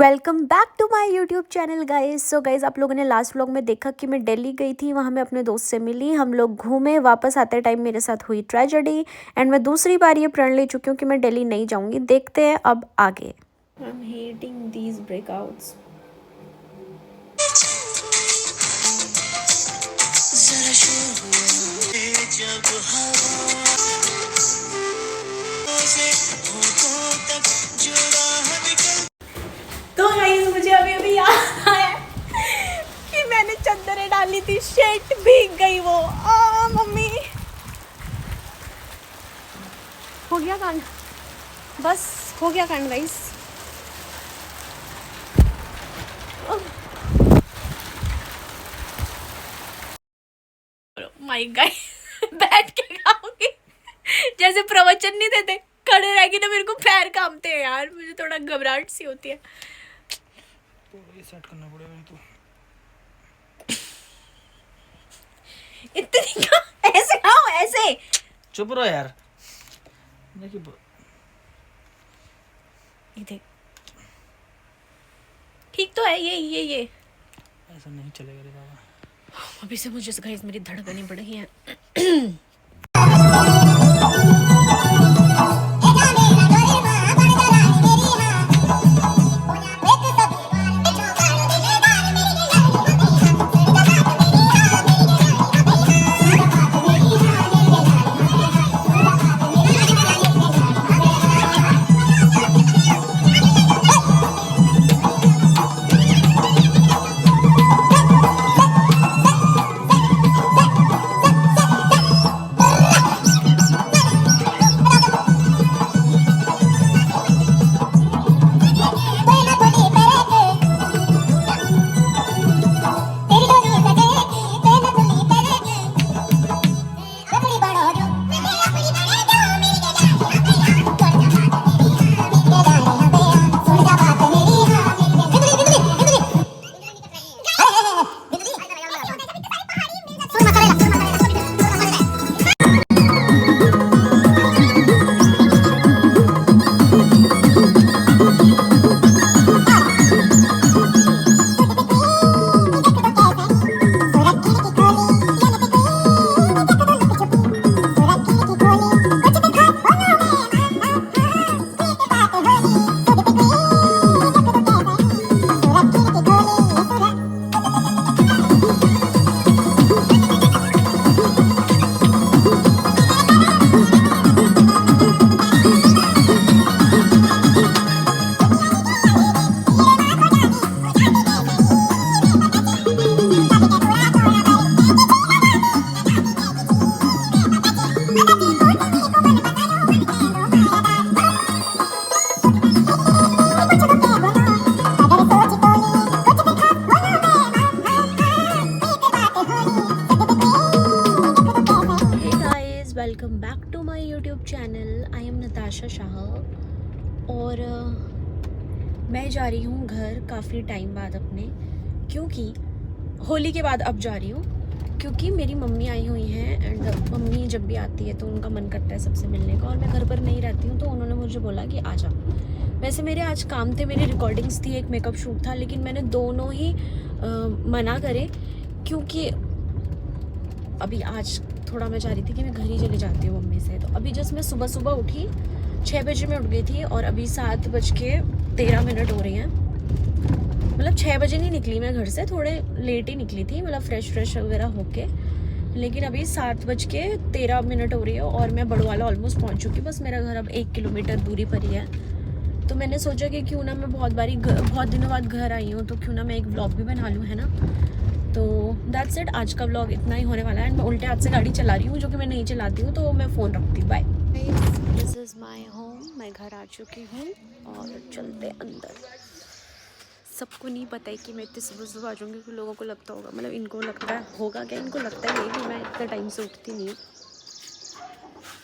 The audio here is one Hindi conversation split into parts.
Welcome back to my YouTube channel guys. So guys, आप लोगों ने लास्ट व्लॉग में देखा कि मैं दिल्ली गई थी। वहाँ मैं अपने दोस्त से मिली, हम लोग घूमे। वापस आते टाइम मेरे साथ हुई ट्रेजेडी एंड मैं दूसरी बार ये प्रण ले चुकी हूँ कि मैं दिल्ली नहीं जाऊँगी। देखते हैं अब आगे। I am hating these breakouts. तो गाइस, मुझे अभी अभी याद आया कि मैंने चद्दरें डाली थी, शेट भीग गई वो। मम्मी, हो गया कांड, बस हो गया कांड गाइस। माय गॉड, बैठ के खाऊंगी जैसे प्रवचन नहीं देते, खड़े रह के ना मेरे को पैर कांपते हैं यार, मुझे थोड़ा घबराहट सी होती है। तो ये सेट करना पड़ेगा तो इतनी का ऐसे खाओ, ऐसे चुप रहो यार। देखिए ये देख, ठीक तो है ये ऐसा नहीं चलेगा रे बाबा। अभी से मुझे गाइस मेरी धड़कनें बढ़ गई हैं। Welcome back to my YouTube channel. I am Natasha Shah और मैं जा रही हूँ घर काफ़ी टाइम बाद अपने, क्योंकि होली के बाद अब जा रही हूँ, क्योंकि मेरी मम्मी आई हुई हैं एंड मम्मी जब भी आती है तो उनका मन करता है सबसे मिलने का, और मैं घर पर नहीं रहती हूँ तो उन्होंने मुझे बोला कि आ जा। वैसे मेरे आज काम थे, मेरी रिकॉर्डिंग्स थी, एक मेकअप शूट था, लेकिन मैंने दोनों ही मना करे, क्योंकि अभी आज थोड़ा मैं चाह रही थी कि मैं घर ही चली जाती हूँ मम्मी से। तो अभी जस्ट मैं सुबह सुबह उठी, 6 बजे मैं उठ गई थी और अभी 7:13 हो रही हैं। मतलब 6 बजे नहीं निकली मैं घर से, थोड़े लेट ही निकली थी, मतलब फ्रेश वगैरह होके। लेकिन अभी 7:13 हो रही है और मैं बड़वाला ऑलमोस्ट पहुँच चुकी। बस मेरा घर अब 1 किलोमीटर दूरी पर ही है। तो मैंने सोचा कि क्यों ना, मैं बहुत दिनों बाद घर आई हूँ, तो क्यों ना मैं एक व्लॉग भी बना लूँ, है ना। तो दैट्स इट, आज का व्लॉग इतना ही होने वाला है। मैं उल्टे हाथ से गाड़ी चला रही हूँ, जो कि मैं नहीं चलाती हूँ, तो मैं फ़ोन रखती हूँ। Bye. This is my home, मैं घर आ चुकी हूँ और चलते अंदर। सबको नहीं पता है कि मैं इतनी सुबह आ जाऊँगी, कि लोगों को लगता होगा, मतलब इनको लगता है होगा क्या, इनको लगता है कि मैं इतने टाइम से उठती नहीं हूँ।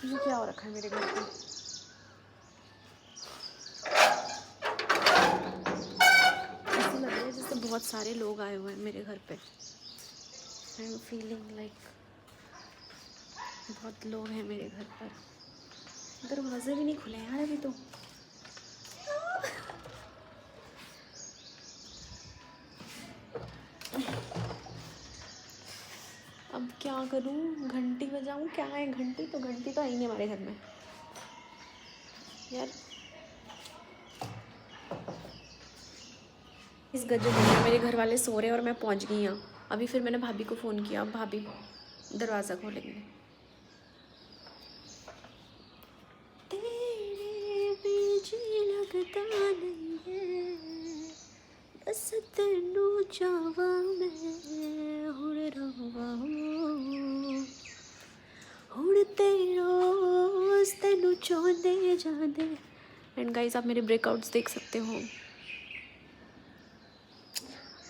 ये क्या हो रखा है मेरे घर पे। ऐसा लग रहा है जैसे बहुत सारे लोग आए हुए हैं मेरे घर पे। आई एम फीलिंग लाइक बहुत लोग हैं मेरे घर पर। दरवाजे भी नहीं खुले यार अभी तो। क्या करूँ, घंटी बजाऊँ? क्या है घंटी? तो घंटी तो है ही नहीं हमारे घर में यार। इस गजब हो गया, मेरे घर वाले सो रहे हैं और मैं पहुंच गई यहाँ। अभी फिर मैंने भाभी को फ़ोन किया, भाभी दरवाज़ा खोलेंगे। तेरे बीजी लगता नहीं है, बस तेनू चावा मैं हुण रवा हुण ते रोज़ तेनू चाहते जाते। एंड गाइस आप मेरे ब्रेकआउट्स देख सकते हो।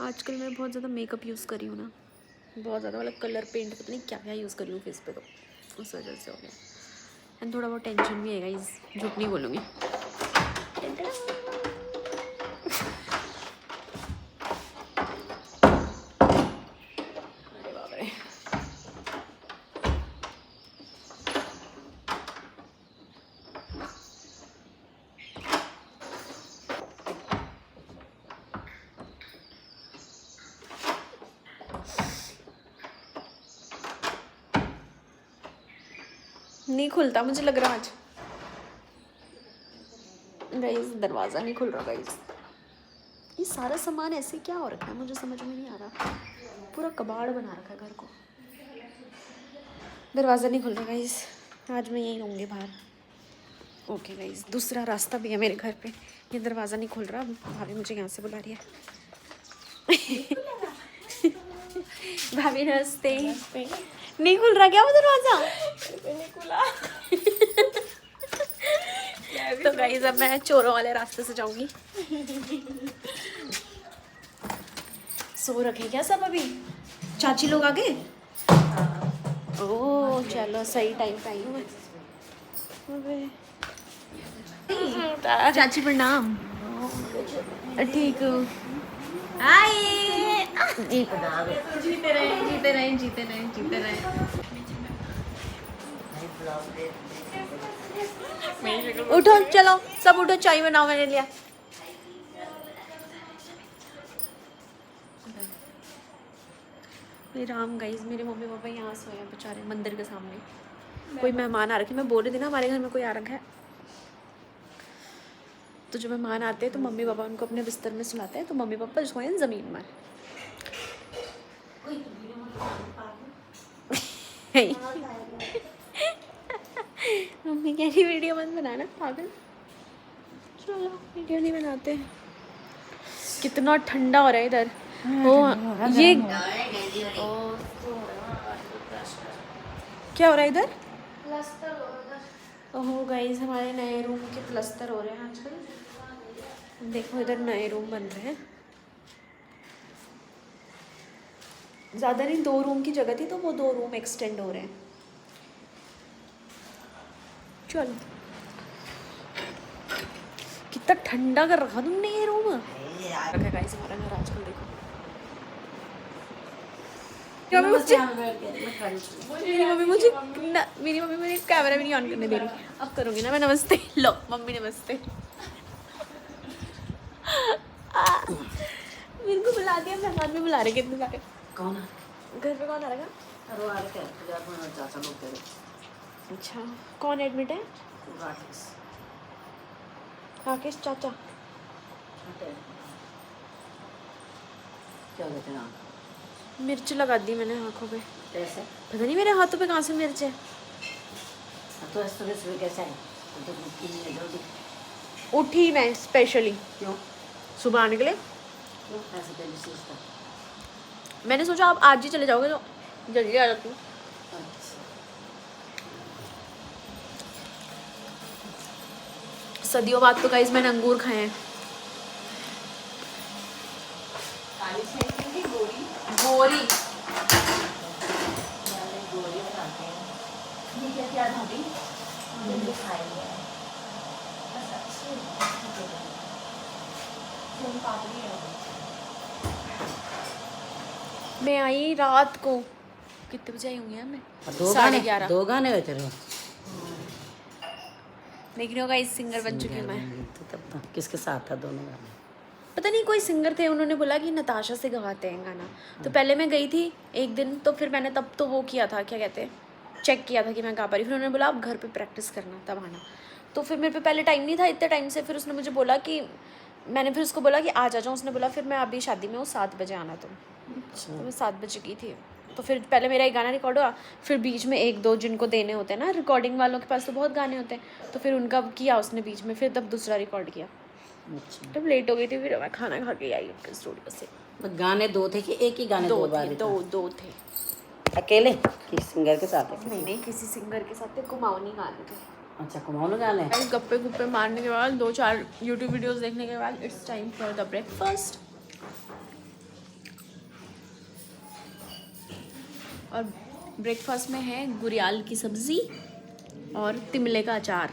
आजकल मैं बहुत ज़्यादा मेकअप यूज़ कर रही हूँ ना, बहुत ज़्यादा, मतलब कलर पेंट पता नहीं क्या क्या यूज़ कर रही हूँ फेस पे, तो उस वजह से हो गया। एंड थोड़ा बहुत टेंशन भी है गाइस, झूठ नहीं बोलूँगी। अरे बाप रे, नहीं खुलता मुझे लग रहा आज। गाइस दरवाज़ा नहीं खुल रहा गाइस। ये सारा सामान ऐसे क्या हो रखा है, मुझे समझ में नहीं आ रहा। पूरा कबाड़ बना रखा है घर को। दरवाज़ा नहीं खुल रहा गाइस, आज मैं यहीं रहूँगी बाहर। ओके गाइस, दूसरा रास्ता भी है मेरे घर पे। ये दरवाज़ा नहीं खुल रहा, भाभी मुझे यहाँ से बुला रही है। भाभी नमस्ते। नहीं खुल रहा क्या वो दरवाज़ा? नहीं खुला। तो गाइस अब मैं चोरों वाले रास्ते से जाऊंगी। सो रखे क्या सब अभी? चाची लोग आ गए? ओह चलो सही टाइम पे आई हूँ मैं। चाची प्रणाम। ठीक हूँ। हाय। जीते रहे जीते रहे जीते रहे जीते रहे। उठो चलो सब उठो, चाय बनाओ मैंने लिया। राम गाइस, मेरे मम्मी पापा यहाँ सोए हैं बेचारे मंदिर के सामने। कोई मेहमान आ रखे, मैं बोल रही थी ना हमारे घर में कोई आ रखा है। तो जो मेहमान आते हैं तो मम्मी पापा उनको अपने बिस्तर में सुलाते हैं, तो मम्मी पापा सोए हैं ज़मीन में। मम्मी कह रही वीडियो मत बनाना पागल। चलो वीडियो नहीं बनाते। कितना ठंडा हो रहा है इधर। ओ ये क्या हो रहा है इधर? ओहो गाइस, हमारे नए रूम के प्लस्तर हो रहे हैं आजकल। देखो इधर नए रूम बन रहे हैं। ज़्यादा नहीं, 2 रूम की जगह थी तो वो 2 रूम एक्सटेंड हो रहे हैं। चलो कितना ठंडा कर रखा तुमने ये रूम। रखा गाइस हमारा घर आजकल, देखो। मेरी मम्मी मुझे कैमरा भी नहीं ऑन करने दे रही। अब करूँगी ना मैं। नमस्ते। लो मम्मी नमस्ते। मेरे को बुला दिया, मेहमान भी बुला रहे कितने सारे। कौन है? घर पे कौन आ रहा है? अरे आ रहे हैं चाचा लोग तेरे। अच्छा कौन एडमिट है? राकेश। राकेश चाचा। क्या कहते हैं? मिर्च लगा दी मैंने आँखों पे। कैसे? पता नहीं मेरे हाथों पे कहाँ से मिर्च है। तो इस तरह से कैसे है? तो उठती नहीं है जल्दी। उठी मैं स्पेशली। क्यों? सुबह आने के लिए। क्यों ऐसे पहले सोचता? मैंने सोचा आप आज ही चले जाओगे तो जल्दी आ जाती हूँ। अच्छा। सदियों बाद तो गाइस मैंने अंगूर खाए हैं। गोरी गोली बनाते हैं। ये क्या क्या भाभी? जल्दी खाएंगे। बस अच्छी मैं आई रात को, कितने बजे आई होंगी यार मैं? 11:30। 2 गाने हुए तेरे। देख रही हो गाइस, सिंगर बन चुकी हूँ मैं। तो तब तो किसके साथ था दोनों गाने? पता नहीं कोई सिंगर थे, उन्होंने बोला कि नताशा से गवाते हैं गाना। तो पहले मैं गई थी एक दिन, तो फिर मैंने तब तो वो किया था, क्या कहते हैं, चेक किया था कि मैं गा पा रही। फिर उन्होंने बोला आप घर पे प्रैक्टिस करना तब आना। तो फिर मेरे पे पहले टाइम नहीं था इतने टाइम से। फिर उसने मुझे बोला कि मैंने फिर उसको बोला कि आ जाऊँ। उसने बोला फिर मैं अभी शादी में हूँ, 7 बजे आना तुम। तो मैं 7 बजे की थी। तो फिर पहले मेरा एक गाना रिकॉर्ड हुआ, फिर बीच में 1-2 जिनको देने होते हैं ना, रिकॉर्डिंग वालों के पास तो बहुत गाने होते हैं, तो फिर उनका किया उसने बीच में, फिर तब दूसरा रिकॉर्ड किया। अच्छा, तब लेट हो गई थी, फिर मैं खाना खा के आई उनके स्टूडियो से। तो गाने 2 थे कि एक ही गाने 2 बार? दो थे। अकेले किस सिंगर के साथ है? नहीं, किसी सिंगर के साथ थे, कुमाऊनी गाने थे। अच्छा, कुमाऊनी गाने। गप्पे गुप्पे मारने के बाद 2-4 यूट्यूब वीडियोस देखने के बाद it's time for the breakfast. और ब्रेकफास्ट में है गुरियाल की सब्ज़ी और तिमले का अचार।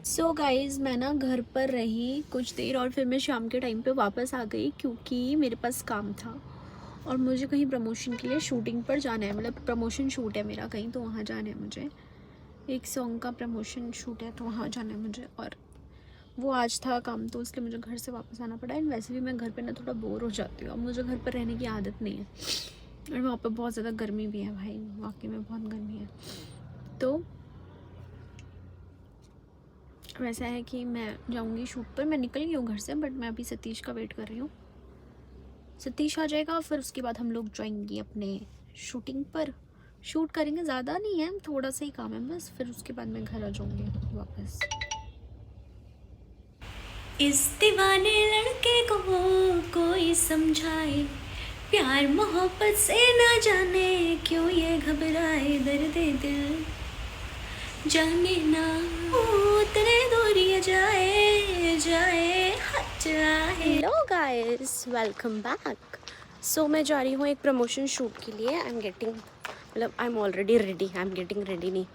सो गाइज़, मैं ना घर पर रही कुछ देर और फिर मैं शाम के टाइम पे वापस आ गई, क्योंकि मेरे पास काम था और मुझे कहीं प्रमोशन के लिए शूटिंग पर जाना है। मतलब प्रमोशन शूट है मेरा कहीं, तो वहाँ जाना है मुझे। एक सॉन्ग का प्रमोशन शूट है, तो वहाँ जाना है मुझे। और वो आज था काम, तो इसलिए मुझे घर से वापस आना पड़ा। एंड वैसे भी मैं घर पे ना थोड़ा बोर हो जाती हूँ, अब मुझे घर पर रहने की आदत नहीं है। और वहाँ पर बहुत ज़्यादा गर्मी भी है भाई, वाकई में बहुत गर्मी है। तो वैसा है कि मैं जाऊँगी शूट पर। मैं निकल गई हूँ घर से, बट मैं अभी सतीश का वेट कर रही हूँ। सतीश आ जाएगा, फिर उसके बाद हम लोग जाएंगे अपने शूटिंग पर। शूट करेंगे, ज़्यादा नहीं है, थोड़ा सा ही काम है बस। फिर उसके बाद मैं घर आ जाऊँगी वापस। इस दीवाने लड़के को कोई समझाए, प्यार मोहब्बत से ना जाने क्यों ये घबराए। दर्द दिल जाने ना उतरे दूरी जाए जाए हट जाए। Hello guys, welcome back. So मैं जा रही हूँ एक प्रमोशन शूट के लिए। I am already ready, I am getting ready. नहीं,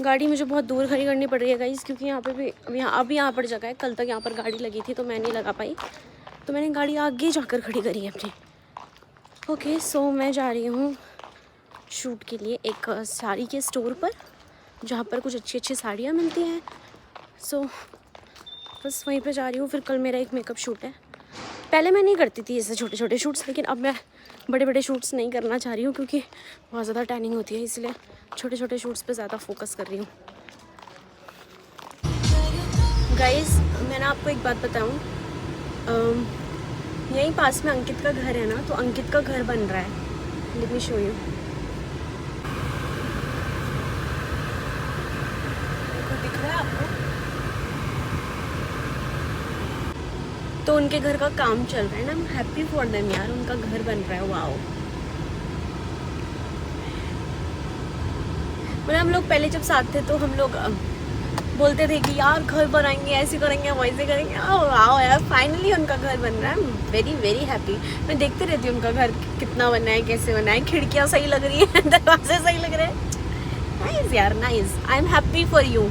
गाड़ी मुझे बहुत दूर खड़ी करनी पड़ रही है गाइस, क्योंकि यहाँ पे भी अभी यहाँ पर जगह है। कल तक यहाँ पर गाड़ी लगी थी तो मैं नहीं लगा पाई, तो मैंने गाड़ी आगे जाकर खड़ी करी है अपनी। ओके, सो मैं जा रही हूँ शूट के लिए एक साड़ी के स्टोर पर, जहाँ पर कुछ अच्छी अच्छी साड़ियाँ मिलती हैं। सो बस वहीं पे जा रही हूँ। फिर कल मेरा एक मेकअप शूट है। पहले मैं नहीं करती थी ऐसे छोटे छोटे शूट्स, लेकिन अब मैं बड़े बड़े शूट्स नहीं करना चाह रही हूँ, क्योंकि बहुत ज़्यादा टैनिंग होती है, इसलिए छोटे छोटे शूट्स पे ज़्यादा फोकस कर रही हूँ। गाइस, मैं ना आपको एक बात बताऊँ, यहीं पास में अंकित का घर है ना, तो अंकित का घर बन रहा है। Let me show you. दिख रहा है आपको? तो उनके घर का काम चल रहा है ना। I am happy for them यार, उनका घर बन रहा है। वाओ। मतलब हम लोग पहले जब साथ थे तो हम लोग बोलते थे कि यार घर बनाएंगे, ऐसे करेंगे, वैसे करेंगे। वाओ यार, फाइनली उनका घर बन रहा है। Very very happy. मैं देखते रहती हूँ उनका घर कितना बना है, कैसे बना है, खिड़कियाँ सही लग रही हैं, दरवाजे सही लग रहे हैं। नाइस यार, nice. I am happy for you.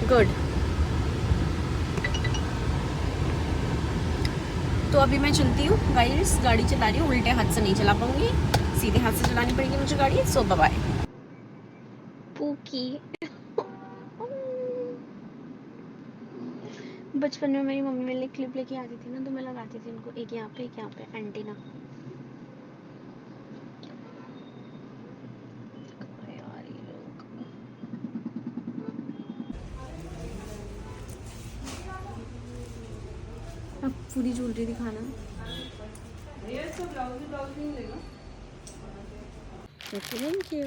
Good. तो अभी मैं चलती हूँ गाइस, गाड़ी चला रही हूँ। उल्टे हाथ से नहीं चला पाऊंगी, सीधे हाथ से चलानी पड़ेगी मुझे गाड़ी। सो बाय बाय। पूकी। बचपन में मेरी मम्मी मेरे लिए क्लिप लेके आती थी ना, तो मैं लगाती थी उनको, एक यहाँ पे एंटीना। अब पूरी ज्वेलरी दिखाना। Thank you.